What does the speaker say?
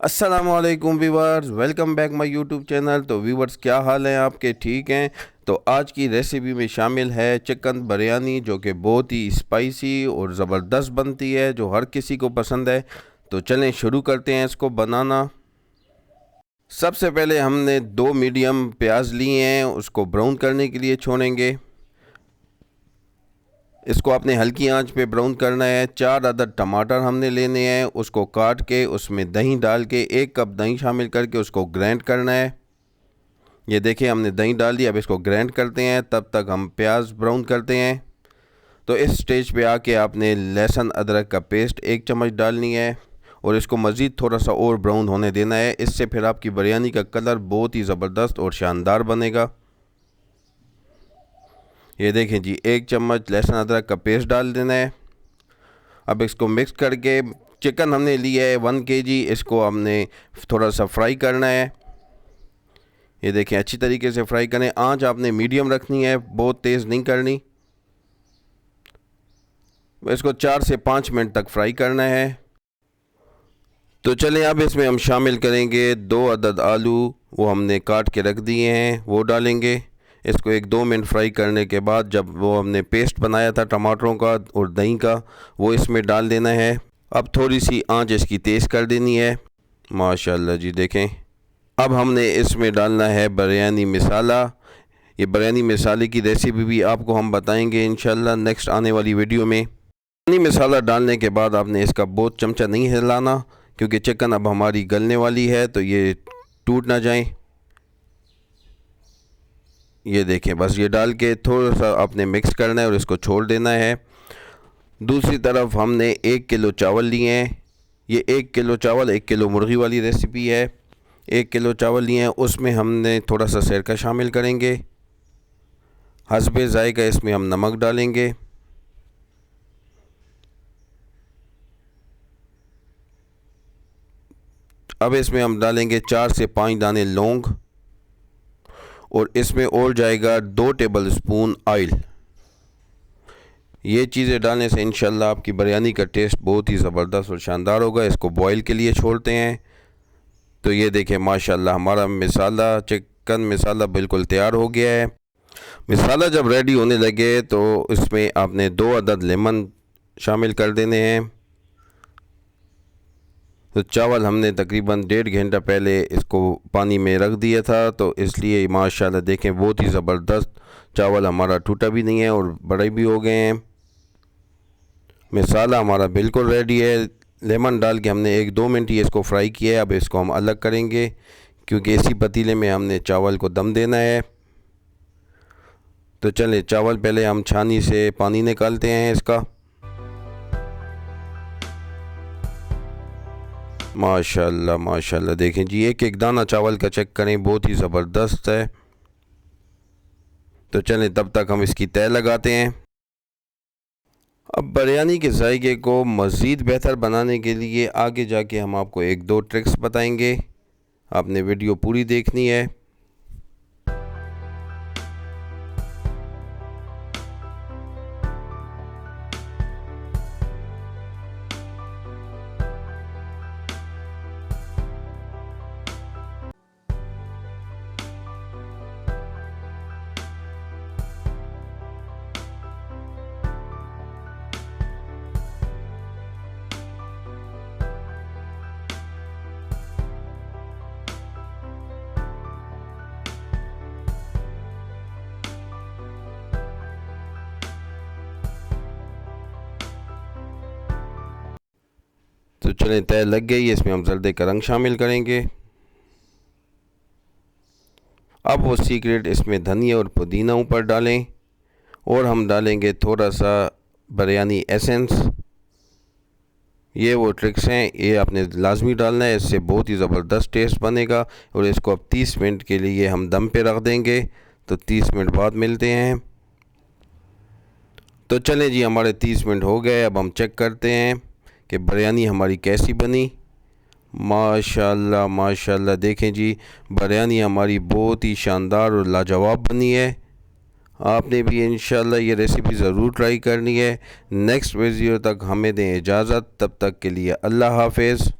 अस्सलामुअलैकुम viewers, welcome back my YouTube channel. तो viewers, क्या हाल है आपके? ठीक हैं? तो आज की रेसिपी में शामिल है चिकन बिरयानी, जो कि बहुत ही स्पाइसी और ज़बरदस्त बनती है, जो हर किसी को पसंद है। तो चलें शुरू करते हैं इसको बनाना। सबसे पहले हमने 2 मीडियम प्याज लिए हैं, उसको ब्राउन करने के लिए छोड़ेंगे। इसको आपने हल्की आंच पे ब्राउन करना है। 4 अदद टमाटर हमने लेने हैं, उसको काट के उसमें दही डाल के 1 कप दही शामिल करके उसको ग्राइंड करना है। ये देखिए, हमने दही डाल दी। अब इसको ग्राइंड करते हैं, तब तक हम प्याज ब्राउन करते हैं। तो इस स्टेज पे आके आपने लहसुन अदरक का पेस्ट 1 चम्मच डालनी है और इसको मज़ीद थोड़ा सा और ब्राउन होने देना है। इससे फिर आपकी बिरयानी का कलर बहुत ही ज़बरदस्त और शानदार बनेगा। ये देखें जी, 1 चम्मच लहसुन अदरक का पेस्ट डाल देना है। अब इसको मिक्स करके, चिकन हमने लिया है 1 kg, इसको हमने थोड़ा सा फ्राई करना है। ये देखें, अच्छी तरीके से फ्राई करें। आंच आपने मीडियम रखनी है, बहुत तेज़ नहीं करनी। इसको 4 से 5 मिनट तक फ्राई करना है। तो चलें, अब इसमें हम शामिल करेंगे 2 अदद आलू, वो हमने काट के रख दिए हैं, वो डालेंगे। इसको 1-2 मिनट फ्राई करने के बाद, जब वो हमने पेस्ट बनाया था टमाटरों का और दही का, वो इसमें डाल देना है। अब थोड़ी सी आंच इसकी तेज़ कर देनी है। माशाल्लाह जी, देखें। अब हमने इसमें डालना है बिरयानी मसाला। ये बिरयानी मसाले की रेसिपी भी आपको हम बताएंगे इंशाल्लाह नेक्स्ट आने वाली वीडियो में। बिरयानी मसाला डालने के बाद आपने इसका बहुत चमचा नहीं हिलाना, क्योंकि चिकन अब हमारी गलने वाली है, तो ये टूट ना जाए। ये देखें, बस ये डाल के थोड़ा सा आपने मिक्स करना है और इसको छोड़ देना है। दूसरी तरफ हमने 1 किलो चावल लिए हैं। ये 1 किलो चावल 1 किलो मुर्गी वाली रेसिपी है। 1 किलो चावल लिए हैं, उसमें हमने थोड़ा सा सिरका शामिल करेंगे। हस्बे ज़ायका इसमें हम नमक डालेंगे। अब इसमें हम डालेंगे 4 से 5 दाने लौंग और इसमें और जाएगा 2 टेबल स्पून ऑयल। ये चीज़ें डालने से इंशाल्लाह आपकी बिरयानी का टेस्ट बहुत ही ज़बरदस्त और शानदार होगा। इसको बॉईल के लिए छोड़ते हैं। तो ये देखें, माशाल्लाह हमारा मसाला, चिकन मसाला बिल्कुल तैयार हो गया है। मसाला जब रेडी होने लगे तो इसमें आपने 2 अदद लेमन शामिल कर देने हैं। तो चावल हमने तकरीबन 1.5 घंटा पहले इसको पानी में रख दिया था, तो इसलिए माशाल्लाह देखें बहुत ही ज़बरदस्त चावल हमारा टूटा भी नहीं है और बड़े भी हो गए हैं। मसाला हमारा बिल्कुल रेडी है। लेमन डाल के हमने 1-2 मिनट ही इसको फ्राई किया है। अब इसको हम अलग करेंगे, क्योंकि इसी पतीले में हमने चावल को दम देना है। तो चलें, चावल पहले हम छानी से पानी निकालते हैं इसका। माशाल्लाह माशाल्लाह, देखें जी, एक एक दाना चावल का चेक करें, बहुत ही ज़बरदस्त है। तो चलें, तब तक हम इसकी तय लगाते हैं। अब बिरयानी के जायके को मज़ीद बेहतर बनाने के लिए आगे जाके हम आपको 1-2 ट्रिक्स बताएंगे। आपने वीडियो पूरी देखनी है। तो चलें, तय लग गई। इसमें हम जर्दे का रंग शामिल करेंगे। अब वो सीक्रेट, इसमें धनिया और पुदीना ऊपर डालें और हम डालेंगे थोड़ा सा बिरयानी एसेंस। ये वो ट्रिक्स हैं, ये आपने लाजमी डालना है, इससे बहुत ही ज़बरदस्त टेस्ट बनेगा। और इसको अब 30 मिनट के लिए हम दम पे रख देंगे। तो 30 मिनट बाद मिलते हैं। तो चलें जी, हमारे 30 मिनट हो गए। अब हम चेक करते हैं कि बिरयानी हमारी कैसी बनी। माशाल्लाह माशाल्लाह, देखें जी, बिरयानी हमारी बहुत ही शानदार और लाजवाब बनी है। आपने भी इंशाल्लाह ये रेसिपी ज़रूर ट्राई करनी है। नेक्स्ट वीडियो तक हमें दें इजाज़त, तब तक के लिए अल्लाह हाफ़िज़।